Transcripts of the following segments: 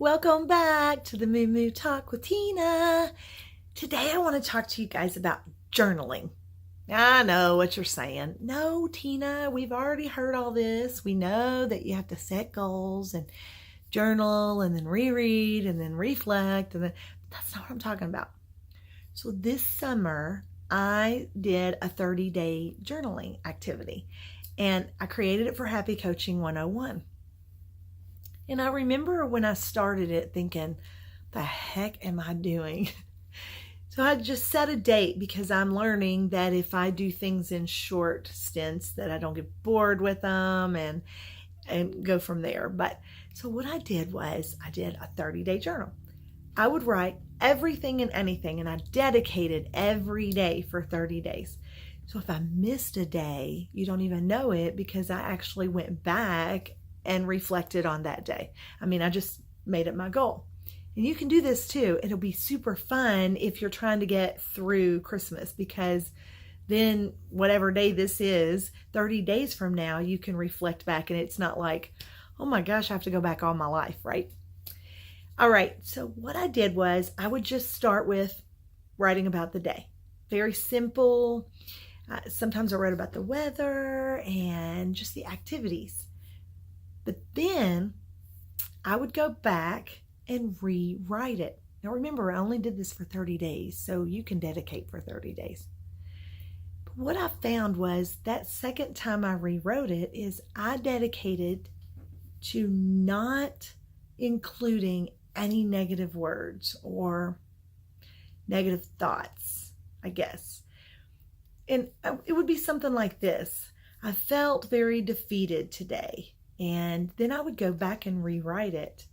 Welcome back to the Moo Talk with Teena. Today I want to talk to you guys about journaling. I know what you're saying. No, Teena, we've already heard all this. We know that you have to set goals and journal and then reread and then reflect. And then that's not what I'm talking about. So this summer, I did a 30-day journaling activity and I created it for Happy Coaching 101. And I remember when I started it thinking, the heck am I doing? So I just set a date because I'm learning that if I do things in short stints that I don't get bored with them and go from there. But so what I did was I did a 30-day journal. I would write everything and anything, and I dedicated every day for 30 days. So if I missed a day, you don't even know it because I actually went back and reflected on that day. I just made it my goal. And you can do this too. It'll be super fun if you're trying to get through Christmas, because then whatever day this is, 30 days from now, you can reflect back and it's not like, oh my gosh, I have to go back all my life, right? All right, so what I did was I would just start with writing about the day. Very simple. Sometimes I wrote about the weather and just the activities. But then I would go back and rewrite it. Now remember, I only did this for 30 days, so you can dedicate for 30 days. But what I found was that second time I rewrote it is I dedicated to not including any negative words or negative thoughts, I guess. And it would be something like this. I felt very defeated today. And then I would go back and rewrite it.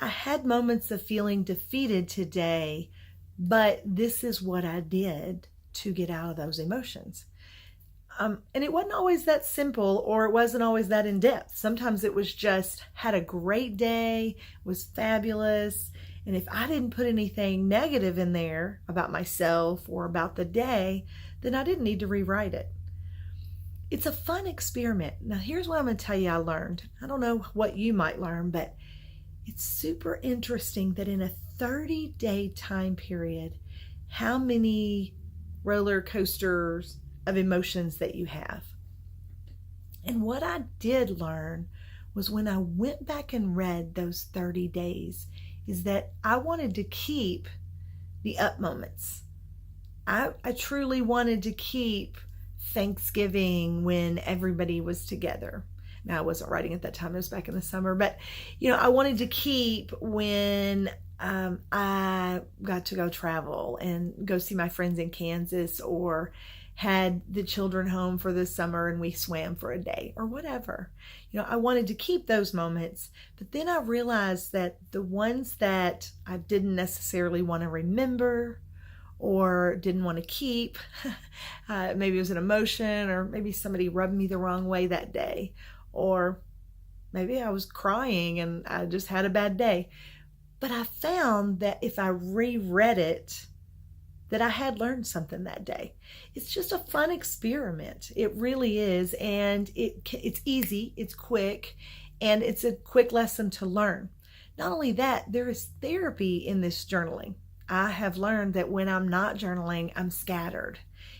I had moments of feeling defeated today, but this is what I did to get out of those emotions. And it wasn't always that simple, or it wasn't always that in depth. Sometimes it was just had a great day, was fabulous. And if I didn't put anything negative in there about myself or about the day, then I didn't need to rewrite it. It's a fun experiment. Now, here's what I'm going to tell you I learned. I don't know what you might learn, but it's super interesting that in a 30-day time period, how many roller coasters of emotions that you have. And what I did learn was when I went back and read those 30 days is that I wanted to keep the up moments. I truly wanted to keep Thanksgiving when everybody was together. Now, I wasn't writing at that time, it was back in the summer, but I wanted to keep when I got to go travel and go see my friends in Kansas, or had the children home for the summer and we swam for a day or whatever. I wanted to keep those moments, but then I realized that the ones that I didn't necessarily want to remember or didn't want to keep, maybe it was an emotion, or maybe somebody rubbed me the wrong way that day, or maybe I was crying and I just had a bad day. But I found that if I reread it, that I had learned something that day. It's just a fun experiment. It really is. And it's easy, it's quick, and it's a quick lesson to learn. Not only that, there is therapy in this journaling. I have learned that when I'm not journaling, I'm scattered.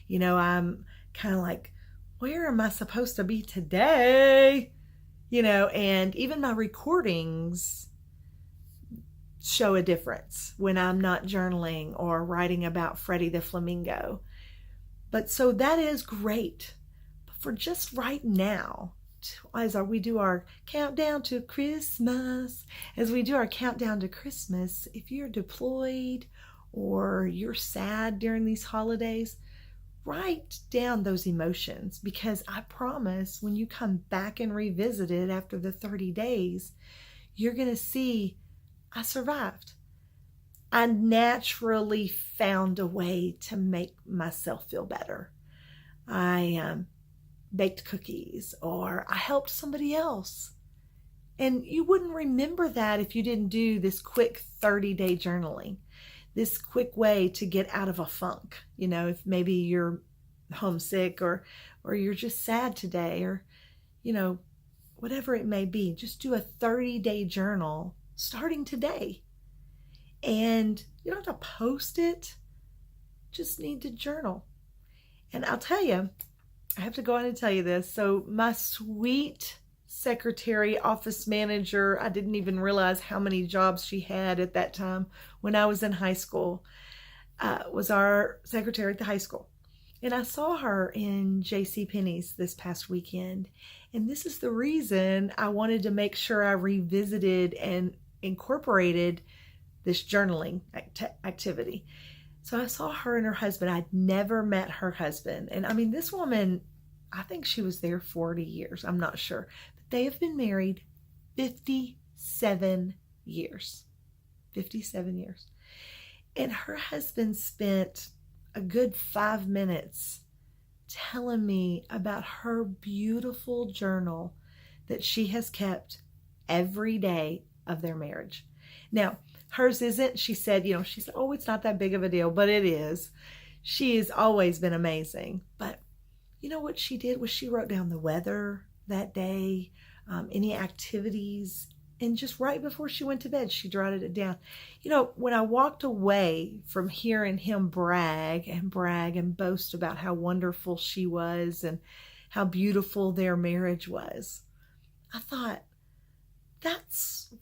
I'm kind of like, where am I supposed to be today? And even my recordings show a difference when I'm not journaling or writing about Freddie the flamingo. But so that is great. But for just right now, as we do our countdown to Christmas, if you're deployed or you're sad during these holidays, write down those emotions, because I promise when you come back and revisit it after the 30 days, you're going to see I survived. I naturally found a way to make myself feel better. I baked cookies, or I helped somebody else. And you wouldn't remember that if you didn't do this quick 30-day journaling, this quick way to get out of a funk. If maybe you're homesick or you're just sad today, or whatever it may be, just do a 30-day journal starting today. And you don't have to post it, just need to journal. And I'll tell you, I have to go on and tell you this. So my sweet secretary, office manager, I didn't even realize how many jobs she had at that time when I was in high school, was our secretary at the high school. And I saw her in JCPenney's this past weekend. And this is the reason I wanted to make sure I revisited and incorporated this journaling activity. So I saw her and her husband. I'd never met her husband. And I mean, this woman, I think she was there 40 years. I'm not sure. But they have been married 57 years. 57 years. And her husband spent a good 5 minutes telling me about her beautiful journal that she has kept every day of their marriage. Now, hers isn't, she said, she said, oh, it's not that big of a deal, but it is. She has always been amazing. But you know what she did was she wrote down the weather that day, any activities, and just right before she went to bed, she jotted it down. When I walked away from hearing him brag and boast about how wonderful she was and how beautiful their marriage was, I thought, that's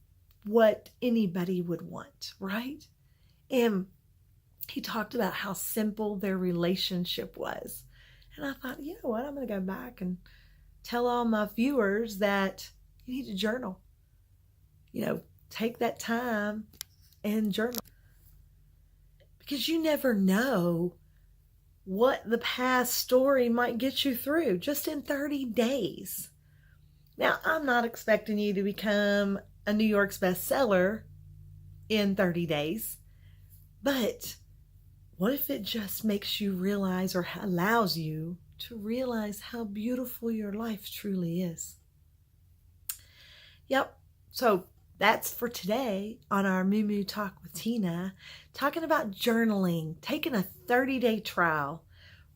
what anybody would want, right? And he talked about how simple their relationship was. And I thought, you know what? I'm going to go back and tell all my viewers that you need to journal. Take that time and journal. Because you never know what the past story might get you through just in 30 days. Now, I'm not expecting you to become a New York's bestseller in 30 days, but what if it just makes you realize or allows you to realize how beautiful your life truly is? Yep. So that's for today on our MuuMuu Talk with Teena, talking about journaling, taking a 30-day trial,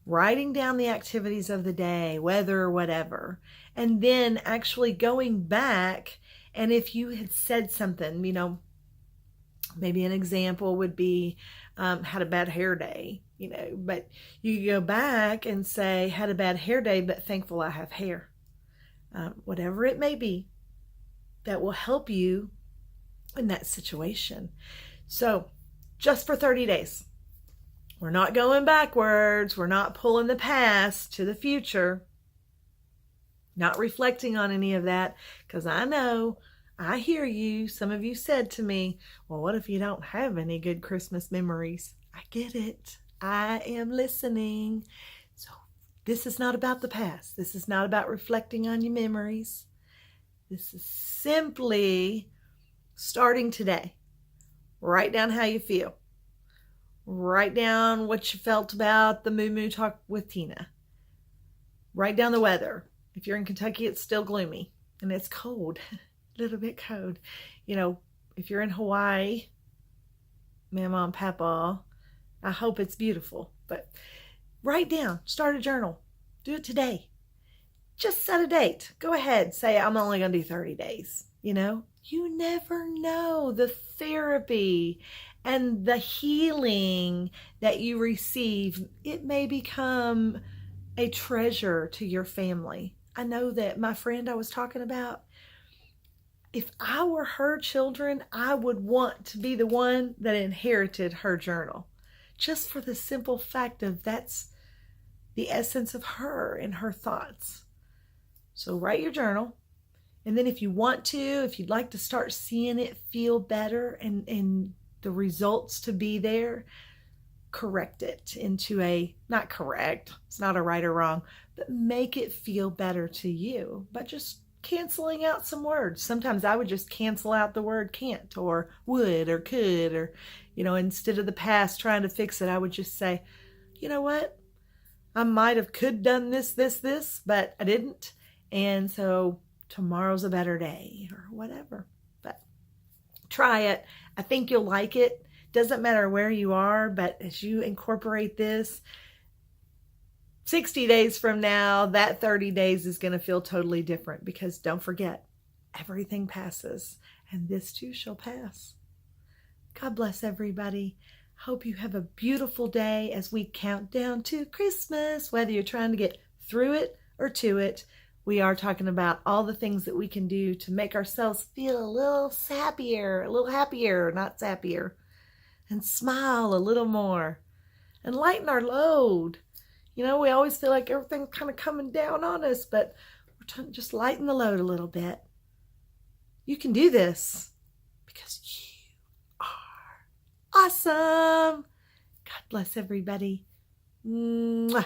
writing down the activities of the day, weather or whatever, and then actually going back. And if you had said something, maybe an example would be, had a bad hair day, but you go back and say, had a bad hair day, but thankful I have hair. Whatever it may be, that will help you in that situation. So just for 30 days, we're not going backwards. We're not pulling the past to the future. Not reflecting on any of that, because I hear you. Some of you said to me, well, what if you don't have any good Christmas memories? I get it. I am listening. So this is not about the past. This is not about reflecting on your memories. This is simply starting today. Write down how you feel. Write down what you felt about the MuuMuu Talk with Teena. Write down the weather. If you're in Kentucky, it's still gloomy and it's cold, a little bit cold. If you're in Hawaii, Mama and Papa, I hope it's beautiful. But write down, start a journal. Do it today. Just set a date. Go ahead. Say, I'm only going to do 30 days. You never know the therapy and the healing that you receive. It may become a treasure to your family. I know that my friend I was talking about, if I were her children, I would want to be the one that inherited her journal. Just for the simple fact of that's the essence of her and her thoughts. So write your journal. And then if you want to, if you'd like to start seeing it feel better and the results to be there, correct it into not correct, it's not a right or wrong, but make it feel better to you by just canceling out some words. Sometimes I would just cancel out the word can't or would or could, or, instead of the past trying to fix it, I would just say, you know what? I might have could done this, but I didn't. And so tomorrow's a better day or whatever. But try it. I think you'll like it. Doesn't matter where you are, but as you incorporate this, 60 days from now, that 30 days is going to feel totally different, because don't forget, everything passes. and this too shall pass. God bless everybody. Hope you have a beautiful day as we count down to Christmas. Whether you're trying to get through it or to it, we are talking about all the things that we can do to make ourselves feel a little sappier, a little happier, not sappier, and smile a little more and lighten our load. You know, we always feel like everything's kind of coming down on us, but we're trying to just lighten the load a little bit. You can do this because you are awesome. God bless everybody. Mwah.